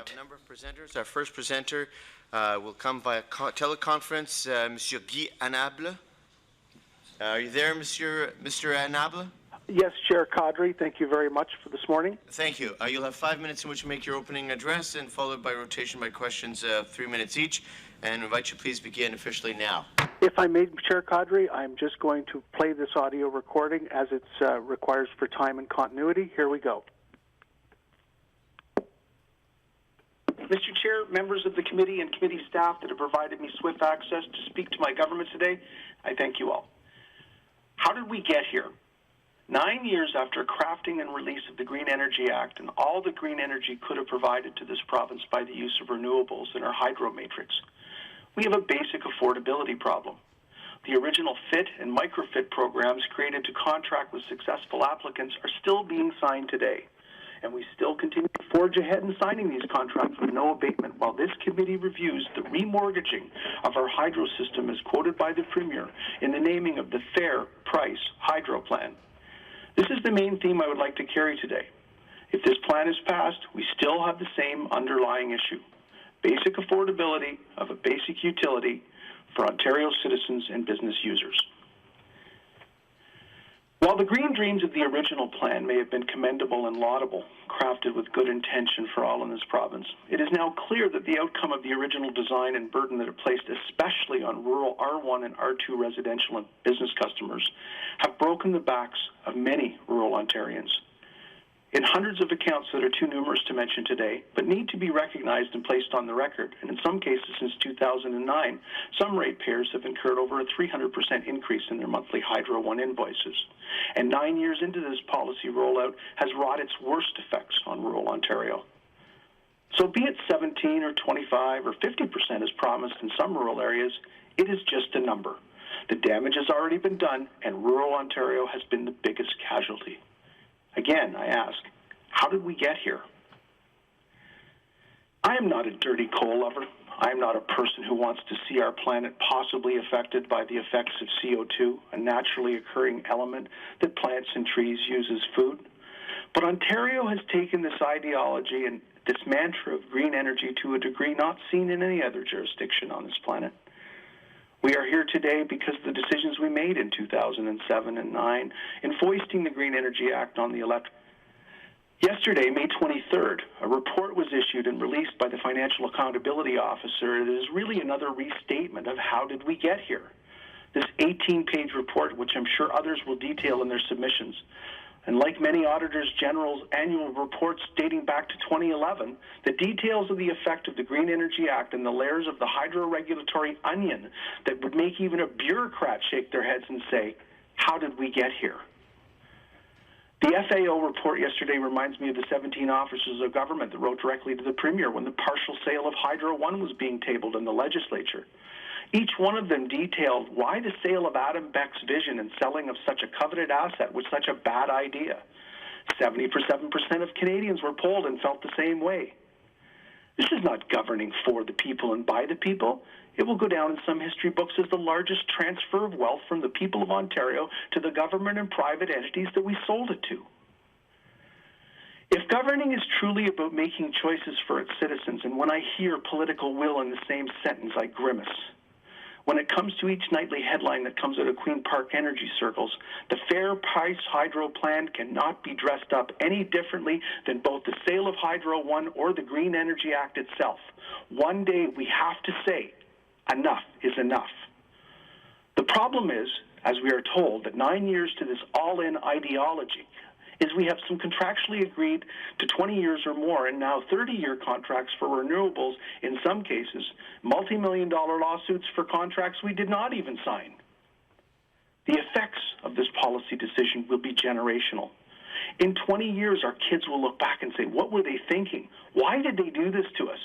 We have a number of presenters. Our first presenter will come via teleconference, Monsieur Guy Annable. Are you there, Mr. Annable? Yes, Chair Kadri. Thank you very much for this morning. Thank you. You'll have 5 minutes in which to make your opening address, and followed by rotation by questions, 3 minutes each. And invite you please begin officially now. If I may, Chair Kadri, I'm just going to play this audio recording as it requires for time and continuity. Here we go. Mr. Chair, members of the committee and committee staff that have provided me swift access to speak to my government today, I thank you all. How did we get here? 9 years after crafting and release of the Green Energy Act and all the green energy could have provided to this province by the use of renewables in our hydro matrix, we have a basic affordability problem. The original FIT and microfit programs created to contract with successful applicants are still being signed today, and we still continue to forge ahead in signing these contracts with no abatement while this committee reviews the remortgaging of our hydro system as quoted by the Premier in the naming of the Fair Price Hydro Plan. This is the main theme I would like to carry today. If this plan is passed, we still have the same underlying issue: basic affordability of a basic utility for Ontario citizens and business users. While the green dreams of the original plan may have been commendable and laudable, crafted with good intention for all in this province, it is now clear that the outcome of the original design and burden that it placed especially on rural R1 and R2 residential and business customers have broken the backs of many rural Ontarians. In hundreds of accounts that are too numerous to mention today, but need to be recognized and placed on the record, and in some cases since 2009, some ratepayers have incurred over a 300% increase in their monthly Hydro One invoices. And 9 years into this policy rollout has wrought its worst effects on rural Ontario. So be it 17 or 25 or 50% as promised in some rural areas, it is just a number. The damage has already been done, and rural Ontario has been the biggest casualty. Again, I ask, how did we get here? I am not a dirty coal lover. I am not a person who wants to see our planet possibly affected by the effects of CO2, a naturally occurring element that plants and trees use as food. But Ontario has taken this ideology and this mantra of green energy to a degree not seen in any other jurisdiction on this planet. We are here today because of the decisions we made in 2007 and 9 in foisting the Green Energy Act on the electorate. Yesterday, May 23rd, a report was issued and released by the Financial Accountability Officer that is really another restatement of how did we get here. This 18-page report, which I'm sure others will detail in their submissions, and like many Auditors General's annual reports dating back to 2011, the details of the effect of the Green Energy Act and the layers of the hydro-regulatory onion that would make even a bureaucrat shake their heads and say, how did we get here? The FAO report yesterday reminds me of the 17 officers of government that wrote directly to the Premier when the partial sale of Hydro One was being tabled in the legislature. Each one of them detailed why the sale of Adam Beck's vision and selling of such a coveted asset was such a bad idea. 77% of Canadians were polled and felt the same way. This is not governing for the people and by the people. It will go down in some history books as the largest transfer of wealth from the people of Ontario to the government and private entities that we sold it to. If governing is truly about making choices for its citizens, and when I hear political will in the same sentence, I grimace. When it comes to each nightly headline that comes out of Queen Park energy circles, the Fair Price Hydro Plan cannot be dressed up any differently than both the sale of Hydro One or the Green Energy Act itself. One day we have to say, enough is enough. The problem is, as we are told, that 9 years to this all-in ideology is we have some contractually agreed to 20 years or more and now 30-year contracts for renewables, in some cases, multi-million-dollar lawsuits for contracts we did not even sign. The effects of this policy decision will be generational. In 20 years, our kids will look back and say, what were they thinking? Why did they do this to us?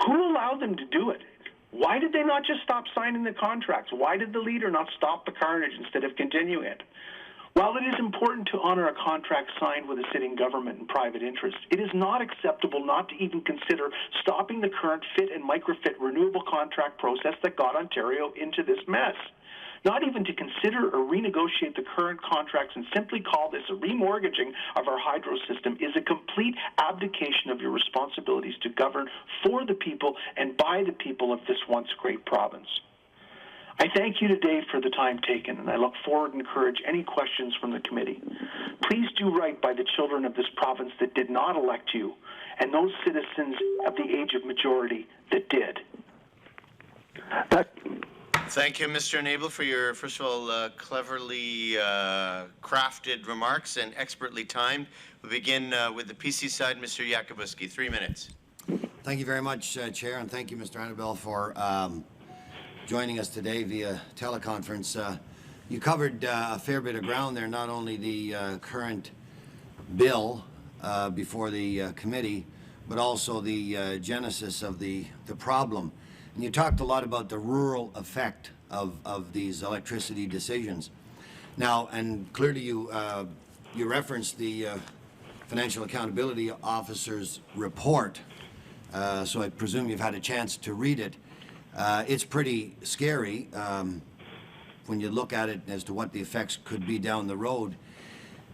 Who allowed them to do it? Why did they not just stop signing the contracts? Why did the leader not stop the carnage instead of continuing it? While it is important to honor a contract signed with a sitting government and private interests, it is not acceptable not to even consider stopping the current FIT and microfit renewable contract process that got Ontario into this mess. not even to consider or renegotiate the current contracts and simply call this a remortgaging of our hydro system is a complete abdication of your responsibilities to govern for the people and by the people of this once great province. I thank you today for the time taken, and I look forward and encourage any questions from the committee. Please do right by the children of this province that did not elect you, and those citizens of the age of majority that did. Thank you, Mr. Annable, for your, first of all, cleverly crafted remarks and expertly timed. We'll begin with the PC side, Mr. Yakubuski. 3 minutes. Thank you very much, Chair, and thank you, Mr. Annable, for joining us today via teleconference. You covered a fair bit of ground there, not only the current bill before the committee, but also the genesis of the problem. And you talked a lot about the rural effect of these electricity decisions. Now, and clearly you referenced the Financial Accountability Officer's report, so I presume you've had a chance to read it. It's pretty scary when you look at it as to what the effects could be down the road.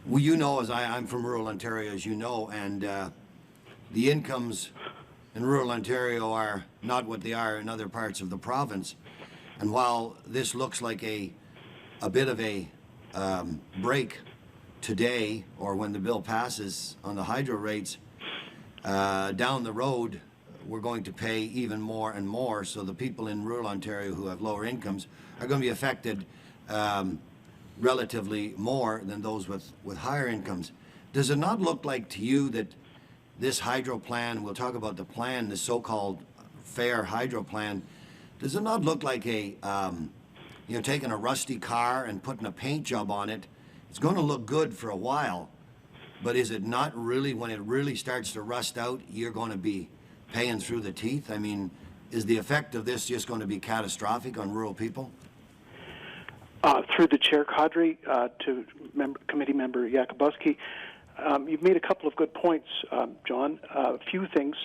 Well, you know, as I'm from rural Ontario, as you know, and the incomes in rural Ontario are not what they are in other parts of the province. And while this looks like a bit of a break today, or when the bill passes on the hydro rates, down the road, we're going to pay even more and more. So the people in rural Ontario who have lower incomes are going to be affected relatively more than those with higher incomes. Does it not look like to you that this hydro plan, we'll talk about the plan, the so-called fair hydro plan, does it not look like a, taking a rusty car and putting a paint job on it? It's going to look good for a while, but is it not really, when it really starts to rust out, you're going to be paying through the teeth? I mean, is the effect of this just going to be catastrophic on rural people? Through the chair, Kadri, to committee member Yakubuski, you've made a couple of good points, John. A few things.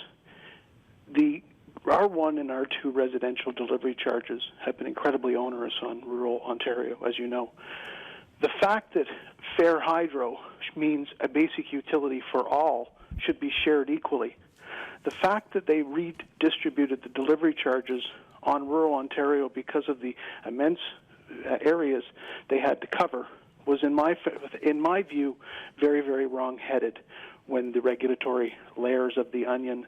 The R1 and R2 residential delivery charges have been incredibly onerous on rural Ontario, as you know. The fact that fair hydro means a basic utility for all should be shared equally. The fact that they redistributed the delivery charges on rural Ontario because of the immense areas they had to cover was, in my view, very, very wrong-headed when the regulatory layers of the onion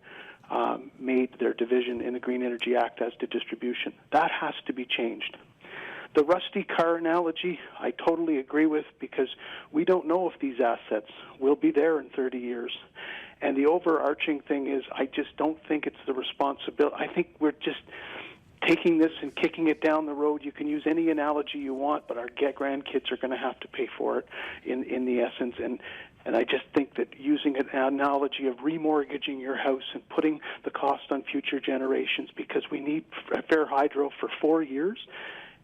made their division in the Green Energy Act as to distribution. That has to be changed. The rusty car analogy, I totally agree with, because we don't know if these assets will be there in 30 years. And the overarching thing is, I just don't think it's the responsibility. I think we're just taking this and kicking it down the road. You can use any analogy you want, but our grandkids are going to have to pay for it in the essence. And I just think that using an analogy of remortgaging your house and putting the cost on future generations, because we need fair hydro for 4 years,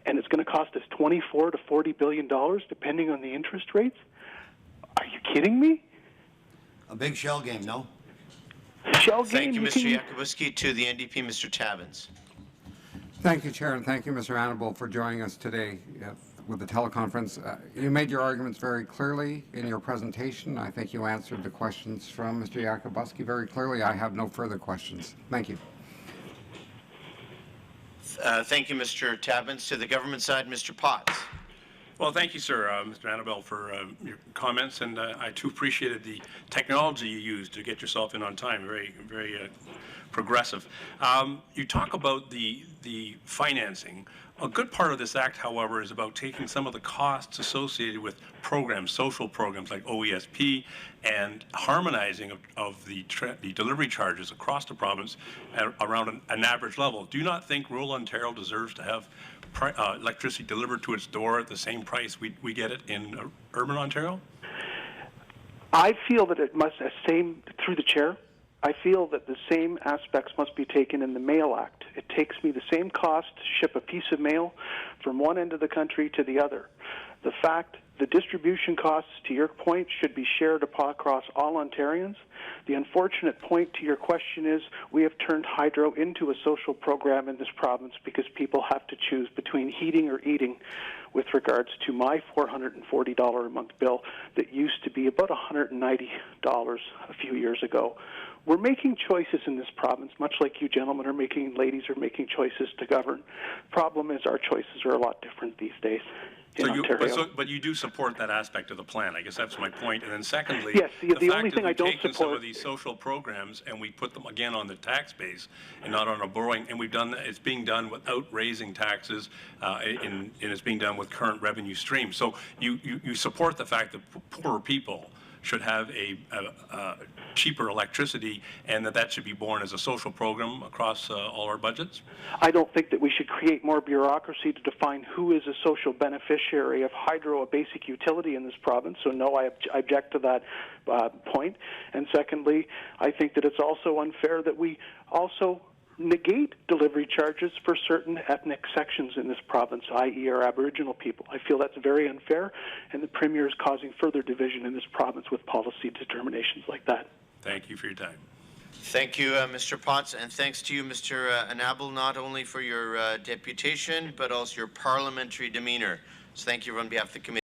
and it's going to cost us $24 to $40 billion depending on the interest rates. Are you kidding me? A big shell game, no? Shell game. Thank you, Mr. Yakubuski. To the NDP, Mr. Tabuns. Thank you, Chair, and thank you, Mr. Annable, for joining us today with the teleconference. You made your arguments very clearly in your presentation. I think you answered the questions from Mr. Yakubuski very clearly. I have no further questions. Thank you. Thank you, Mr. Tabuns. To the government side, Mr. Potts. Well, thank you, sir, Mr. Annable, for your comments, and I too appreciated the technology you used to get yourself in on time. Very, very progressive. You talk about the financing. A good part of this act, however, is about taking some of the costs associated with programs, social programs like OESP, and harmonizing of the delivery charges across the province around an average level. Do you not think rural Ontario deserves to have electricity delivered to its door at the same price we get it in urban Ontario? I feel that it must, through the chair, I feel that the same aspects must be taken in the Mail Act. It takes me the same cost to ship a piece of mail from one end of the country to the other. The fact the distribution costs, to your point, should be shared across all Ontarians. The unfortunate point to your question is we have turned hydro into a social program in this province because people have to choose between heating or eating with regards to my $440 a month bill that used to be about $190 a few years ago. We're making choices in this province, much like you gentlemen are making, ladies are making choices to govern. Problem is our choices are a lot different these days. But you do support that aspect of the plan. I guess that's my point. And then secondly, yes, the fact only thing I don't taken support some of these social programs and we put them again on the tax base and not on a borrowing, and we've done it's being done without raising taxes, and it's being done with current revenue streams. So you support the fact that poorer people should have a cheaper electricity, and that should be borne as a social program across all our budgets? I don't think that we should create more bureaucracy to define who is a social beneficiary of hydro, a basic utility in this province. So no, I object to that point. And secondly, I think that it's also unfair that we also negate delivery charges for certain ethnic sections in this province, i.e. our Aboriginal people. I feel that's very unfair, and the Premier is causing further division in this province with policy determinations like that. Thank you for your time. Thank you, Mr. Potts, and thanks to you, Mr. Annable, not only for your deputation, but also your parliamentary demeanor. So thank you on behalf of the committee.